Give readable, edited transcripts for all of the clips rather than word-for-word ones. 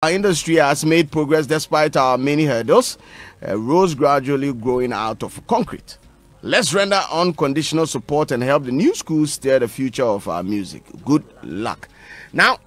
Our industry has made progress despite our many hurdles, roads gradually growing out of concrete. Let's render unconditional support and help the new schools steer the future of our music. Good luck. Now,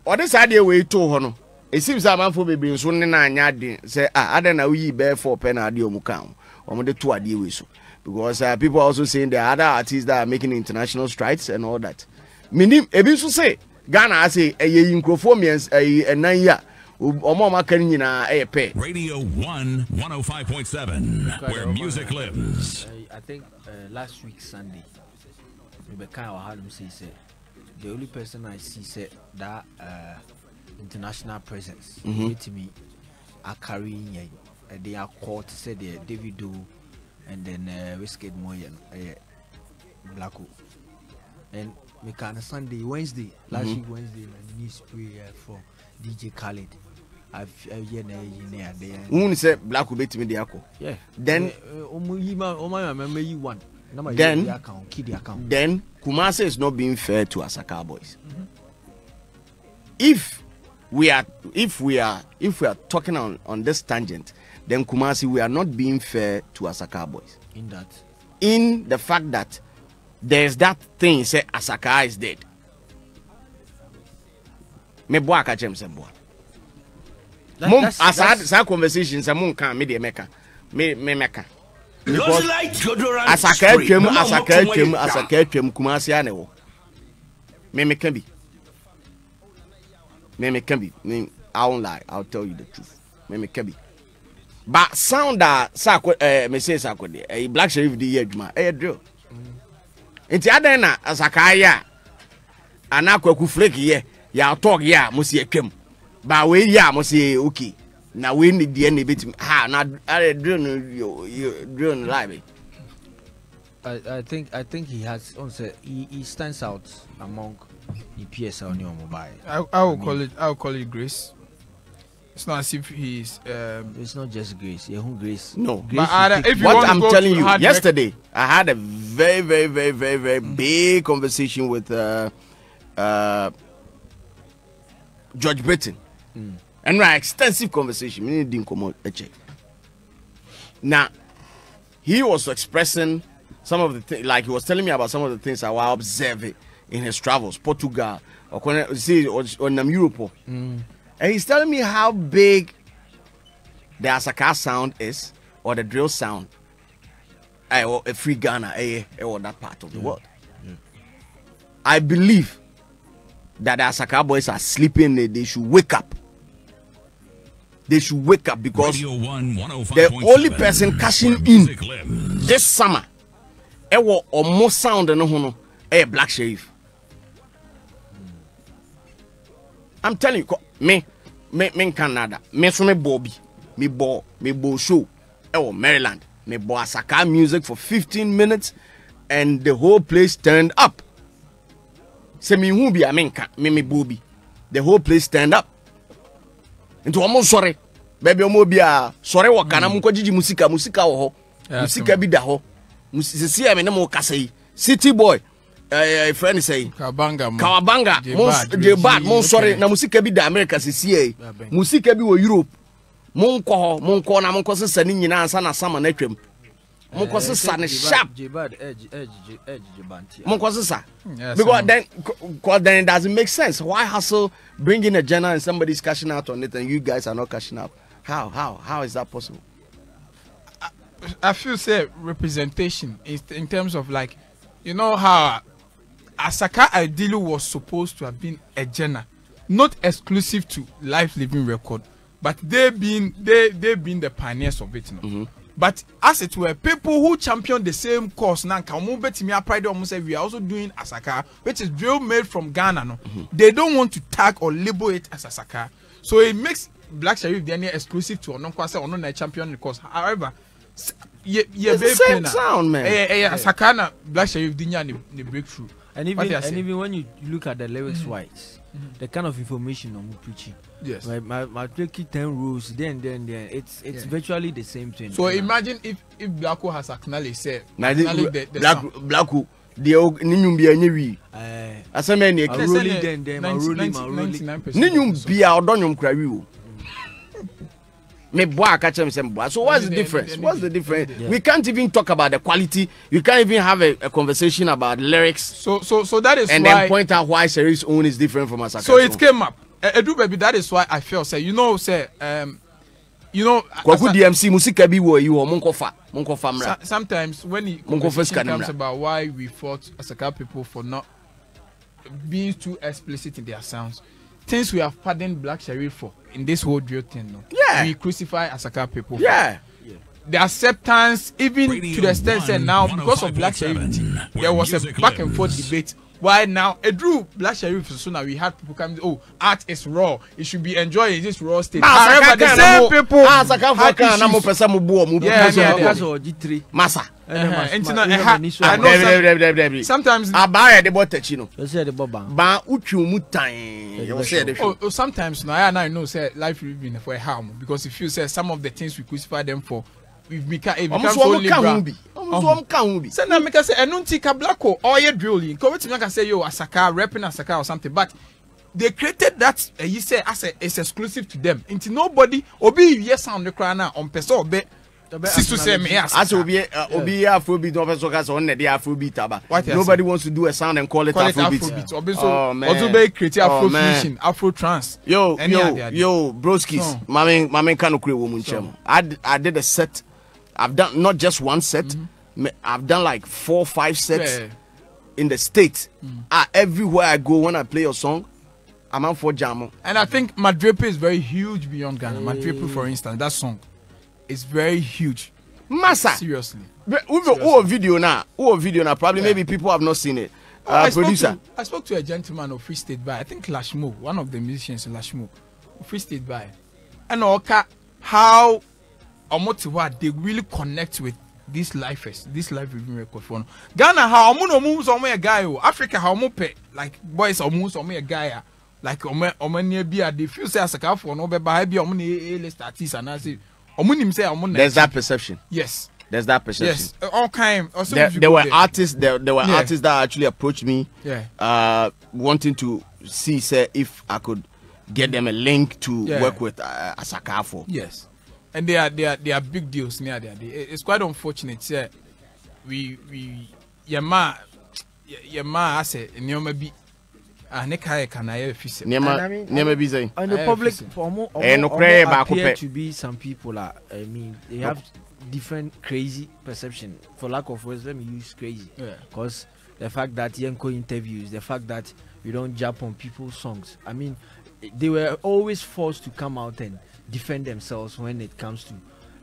what is idea we to hono? It seems that man for baby so na anya say ada na we bear for pen adio mu kan. Omo de to ade we so. Because people are also saying there are other artists that are making international strides and all that. Minim ebi so say Ghana say eye microphones enan ya omo maka nyina pay. Radio 1 105.7 where music lives. I think last week Sunday Rebecca had him say the only person I see said that international presence to me are carrying they are called said the Davido and then Whiskey Moyen Blacko and me can Sunday Wednesday last week Wednesday my niece prayer for DJ Khaled I've Who said Blacko bet me the ako? Yeah. Then remember you one. Then Kumasi is not being fair to Asakaa boys. If we are talking on this tangent, then Kumasi we are not being fair to Asakaa boys. In the fact that there's that thing say Asakaa is dead. Me boy ka chem se boy. As I had some conversations, I can't me the meka. Me meka. Because Asakaa chem Kumasi anewo. Me can be. Me can be. I won't lie. I'll tell you the truth. Me can be. But sound that me say sakode. Black Sherif the year juma. Drill. Inti adena Asakaa ya. Anakwa flake ye. Ya talk ya mo si atwam. Ba we ya mo say okay. Na we need the end bit na drill live. I think he has also he stands out among the PSL on your mobile. I'll call it grace. It's not as if he's it's not just grace. Grace. No. Grace But if what I'm telling you, yesterday I had a very big conversation with George Britton. And an extensive conversation. We didn't come out. Now, he was expressing some of the things, like he was telling me about some of the things I was observing in his travels, Portugal, or Europe. And he's telling me how big the Asakaa sound is, or the drill sound, or a free Ghana, or that part of the world. I believe that the Asakaa boys are sleeping, they should wake up. They should wake up because the only person cashing in this summer, or more sound than Black Sherif. I'm telling you, me Canada, me Bobby, me bo show, Maryland, me bo Asakaa music for 15 minutes, and the whole place turned up. Say me who be me Bobby, the whole place stand up. Into almost sorry, baby omobia sorry wakana munko jiji musika wo ho musika bi da ho musisi ame ne mo kasai city boy friend say Kawabanga J-Bad mon sorry na musika bi da America sisi musika bi wo Europe monko na monko sesa ni nyina ansa na sama na twam monko sesa ne sharp J-Bad edge monko sesa because then it doesn't make sense. Why hustle bringing a genre and somebody's cashing out on it and you guys are not cashing out? How is that possible? I feel say representation is in terms of like, you know how Asakaa ideally was supposed to have been a genre, not exclusive to Life Living Record, but they've been the pioneers of it now. But as it were, people who champion the same cause now, pride almost say we are also doing Asakaa, which is drill made from Ghana. No, they don't want to tag or label it as Asakaa, so it makes Black Sherif then exclusive to One-Kumasi or not champion cause. However, it's the same sound, man. Asakaa na Black Sherif didn't the breakthrough. And even when you look at the lyrics wise, the kind of information I'm preaching. Yes. My tricky 10 rules, then it's virtually the same thing. So imagine if Blacko has acknowledged say Blacko the ninyum bi anyewi aseme ne rolling them rolling 99%. ninyum bi a odonyum kra wi o me boy catch him say boy. So what's the difference? What's the difference? Yeah. We can't even talk about the quality. You can't even have a conversation about lyrics. So that is and why, then point out why Sherif's own is different from Asakaa. So it came up. Edu baby, that is why I feel say Kwaku DMC musika bi wo yi wo monkofa mra. Sometimes when the conversation comes about why we fought Asakaa people for not being too explicit in their sounds, things we have pardoned Black Sherif for in this whole drill thing, no? Yeah. We crucify Asakaa people. Yeah. The acceptance, even to the extent that now, because of Black Sherif, there was a back and forth debate. Why now? Drew Black Sherif, so now we had people coming, oh, art is raw. It should be enjoyed in this raw state. However, the same people Asakaa Masa. Sometimes sometimes now I know say life living for a harm because if you say some of the things we crucify them for, we've become so liberal. So now make us say enuntika blacko or ye drilling. Come to me say yo Asakaa rapping Asakaa or something, but they created that you say as it's exclusive to them. Into nobody obi yes sound the cry now on person obe. As obi Afrobeat officer case on the Afrobeat aba. Nobody wants to do a sound and call it Afrobeat. Oh man. Also create Afro fusion, Afro trance. Yo broskis. Mame can create woman chemo. I did a set. I've done not just one set. I've done like 4 or 5 sets in the States. Everywhere I go when I play a song, I'm out for jam. And I think Madrepe is very huge beyond Ghana. Madrepe, for instance, that song is very huge. Massa. Seriously. Video now. Probably maybe people have not seen it. Producer. I spoke to a gentleman of Free State by, I think Lashmo, one of the musicians in Lashmo, Free State by. And how they really connect with these lifers, this life review record for Ghana. How moves on me a guy, Africa how pay like boys or moves on me a guy like near beer. They feel say Asakaa for no be by be list artists and I say there's that perception. Yes, there's that perception. Yes, all kind. There were artists. There were artists that actually approached me, wanting to see say if I could get them a link to work with Asakaa for. Yes. And they are big deals near there. It's quite unfortunate. Yeah, we Yama I say Nyoma be Nekai can I fix it. Nyoma be saying. And the public for more appear to be some people are. I mean, they have different crazy perception. For lack of words, let me use crazy. Because the fact that Yenko interviews, the fact that we don't jump on people's songs. I mean, they were always forced to come out and defend themselves when it comes to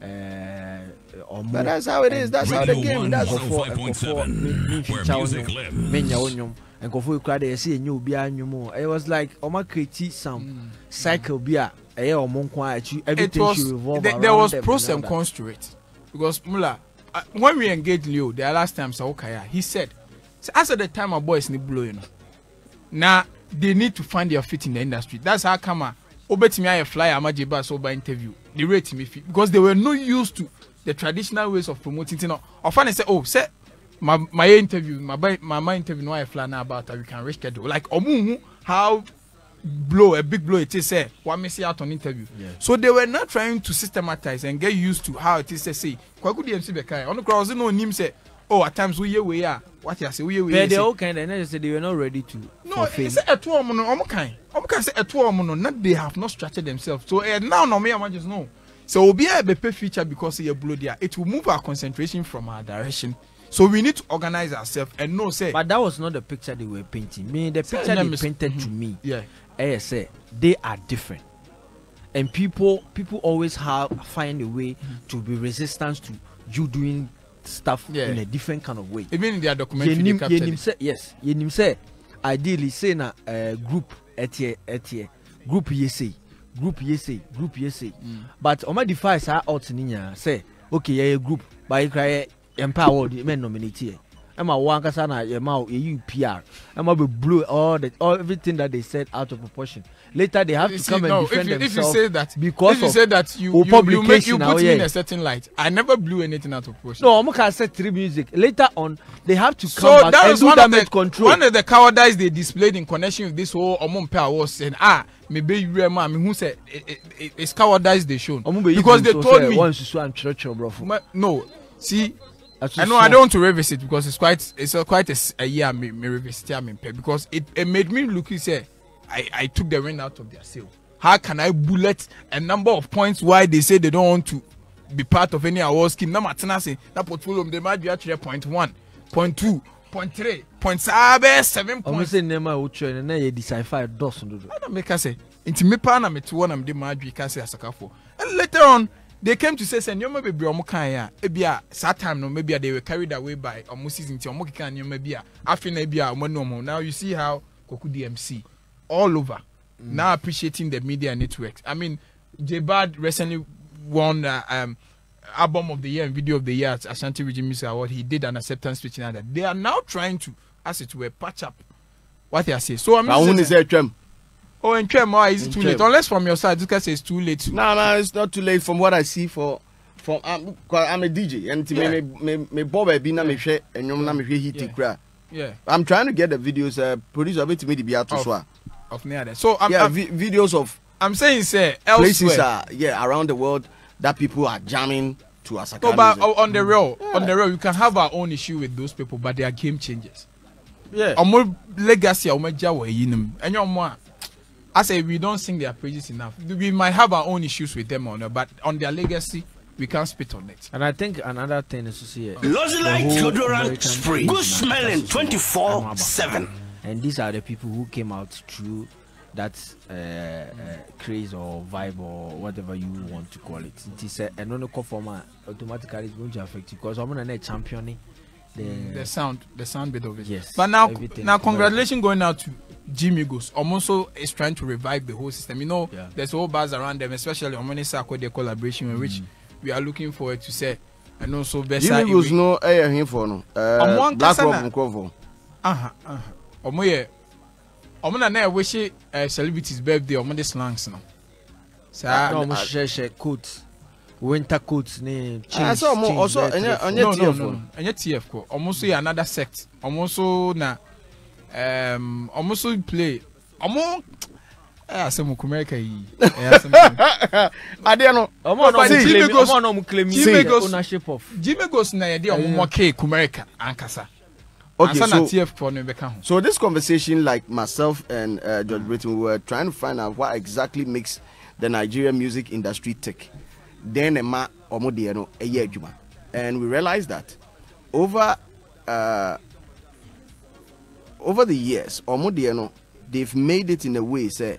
but that's how it is. That's how the game. That's where music lives. And it was like create some cycle beer. Everything should revolve around there was pros and cons to it. Because Mula, when we engaged Leo the last time, he said, as at the time our boys need blowing. Now they need to find their fit in the industry. That's how come Obetimi I fly Amajiba sober interview. They rate me because they were not used to the traditional ways of promoting things. Often they say, oh, say my interview, my interview no I fly now about we can reschedule. Like how a big blow it is say what me see out on interview. So they were not trying to systematize and get used to how it is say Kwaku DMC bekai. On the crowd no him say, oh, at times we are what you say we but they all kind and then they were not ready to it's a two say a two not they have not structured themselves. So now no me I just know. So we'll be a BP feature because you blow there. It will move our concentration from our direction. So we need to organize ourselves and know say. But that was not the picture they were painting. Me, the picture they painted to me. Say they are different. And people always find a way to be resistant to you doing stuff in a different kind of way. Even in their documentary, yes. You say ideally say na group etie group yese. But on my device I out ninya say okay group but you cry empower the men nominate Emma Wankasana, you PR. Emma will blow all everything that they said out of proportion. Later they have to come and defend themselves. If you say that, because if you say that you put me in a certain light, I never blew anything out of proportion. No, I'm gonna say 3 music. Later on, they have to come back that and do damage control. One of the cowardice they displayed in connection with this whole Omon was saying, maybe you remember me who said it's cowardice they shown because they told me no. See, I know I don't want to revisit because it's quite a year me revisit because it made me look. You say I took the wind out of their sail. How can I bullet a number of points why they say they don't want to be part of any award scheme? No matter say that portfolio they might be actually 0.1, 0.2, 0.3, 0.7 points. I'm saying nema ucho and then you decipher dos. I don't make us say into me pana me to one am the madri can say Asakaa for. And later on they came to say you may be omukan ya sad time no maybe they were carried away by almost season to omukan you maybe after maybe normal. Now you see how Koku DMC all over now appreciating the media networks. I mean J-Bad recently won album of the year and video of the year at Ashanti Region Music Award. He did an acceptance speech and that they are now trying to, as it were, patch up what they are saying. So I'm and is it too late? Unless from your side, you can say it's too late. No, it's not too late from what I see. From I'm a DJ and me Bob Bina me share and you me hit cry. Yeah, I'm trying to get the videos produced a bit to me to be out of near there. So videos of I'm saying say places around the world that people are jamming to Asakaa. No, but on the real, you can have our own issue with those people, but they are game changers. Yeah, more legacy, and your more. I say we don't sing their praises enough. We might have our own issues with them but on their legacy, we can't spit on it. And I think another thing is to see like deodorant spray, good smelling 24/7. And these are the people who came out through that craze or vibe or whatever you want to call it. It is a non-core format automatically is going to affect you because I'm not championing the sound bit of it. Yes. But now congratulations going out to Jimmy Goes. Also is trying to revive the whole system. You know, there's whole buzz around them, especially on Asakaa their collaboration, in which we are looking forward to say. And also best Jimmy Goes no here for no. Black Rob cover. I wish celebrities' birthday on the slangs now. So coats, winter coats, name. Also, TF. Almost another sect. Almost na. Almost play. Some America. I don't know. Jimmy Goes ownership of Jimmy Goes na idea more cake America ankasa. Okay, so this conversation, like myself and George Britton, we were trying to find out what exactly makes the Nigerian music industry tick. Then and we realized that over the years, they've made it in a way, say,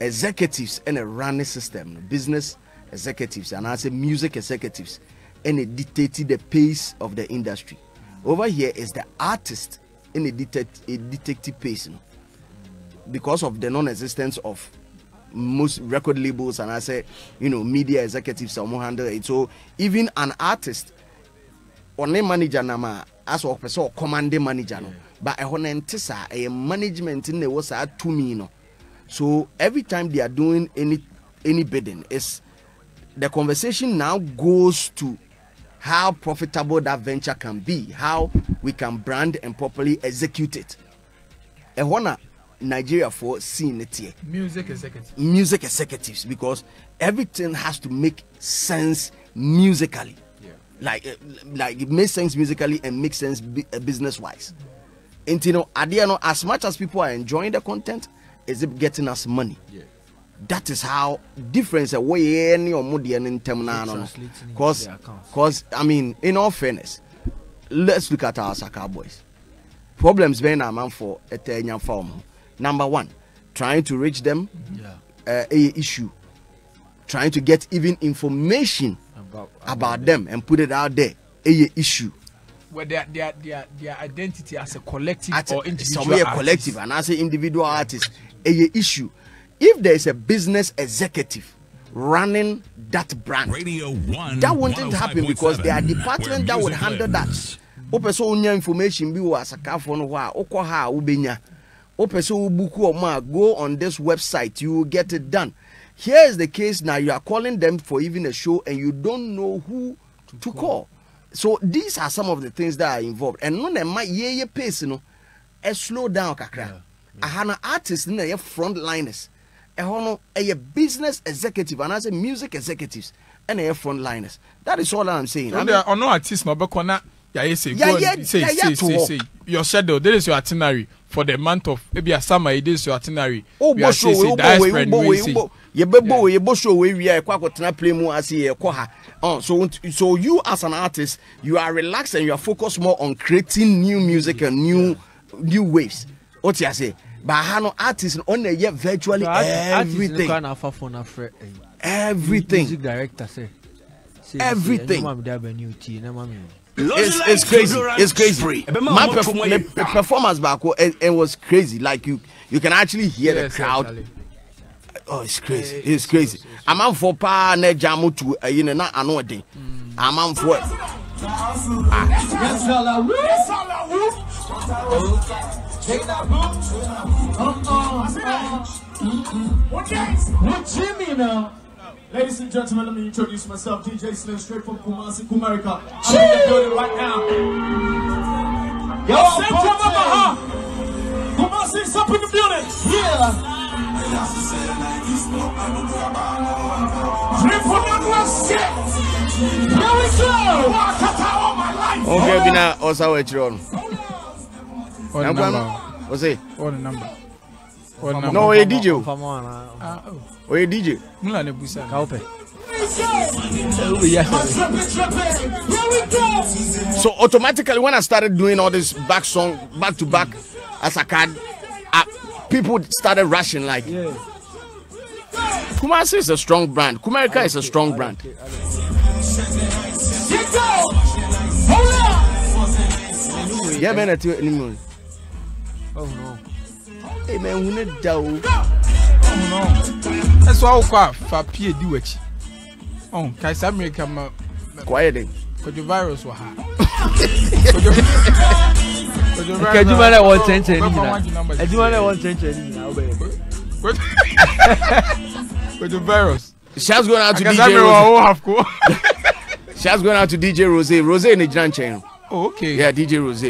executives and a running system, business executives, and I say music executives, and it dictated the pace of the industry. Over here is the artist in a detective pace, because of the non-existence of most record labels, and I say, media executives are more handle it. So even an artist on a manager nama as a person commanding manager no, but a management in the was to me no. So every time they are doing any bidding, is the conversation now goes to how profitable that venture can be, how we can brand and properly execute it. And one Nigeria for seeing it here. Music executives, because everything has to make sense musically. Yeah. Like it makes sense musically and makes sense business wise. And as much as people are enjoying the content, is it getting us money? Yeah. That is how difference away any or more in term because I mean, in all fairness, let's look at our Asakaa boys. Problems being a man for a 10-year form. Number one, trying to reach them, a issue. Trying to get even information about them and put it out there, a issue. Where their identity as a collective or individual artist. Collective and as an individual artist, a issue. If there is a business executive running that brand, Radio 1, that wouldn't happen because there are departments that would handle that. Opeso unya information bi wo Asakaa for no wa okọ ha ubenya. Opeso ubuku oma go on this website, you will get it done. Here is the case now, you are calling them for even a show and you don't know who to call. So these are some of the things that are involved. And no na ye pace no slow down kakra. Ahana artists na ye frontliners. Ehono a business executive and as a music executives and a frontliners. That is all I'm saying. So there are no artists no bekona say your schedule. This is your itinerary for the month of maybe a summer. This is your itinerary. Oh, you show we play more as so you as an artist, you are relaxed and you are focused more on creating new music and new waves. What you say? But how artists on the virtually everything. Everything. Music director say everything. It's crazy. It's crazy. My performance back it was crazy. Like you can actually hear the crowd. Actually. Oh, it's crazy. It's crazy. I'm on for pa ne jamu to na ano day. I'm on for Jimmy now. Ladies and gentlemen, let me introduce myself, DJ Slim, straight from Kumasi, America. I'm in the building right now. Yo, Kumasi's up in the building. Yeah. Here we go. Okay, Bina, also wait on. What number? What's it? What number? No, a DJ. Oh, a DJ. So automatically, when I started doing all this back to back, Asakaa, people started rushing like. Yeah. Kumasi is a strong brand. Kumasi is a strong brand. Yeah, man, anymore. Oh no. Hey man, we need down. Oh no. That's why I for PhD. Oh, can America quiet then. Could your virus was hard. Can you manage 110? I do manage 110. With the virus. Shouts going out to DJ Rose. Shouts going out to DJ Rose. Rose in the Grand channel. Oh, okay. Yeah, DJ Rose.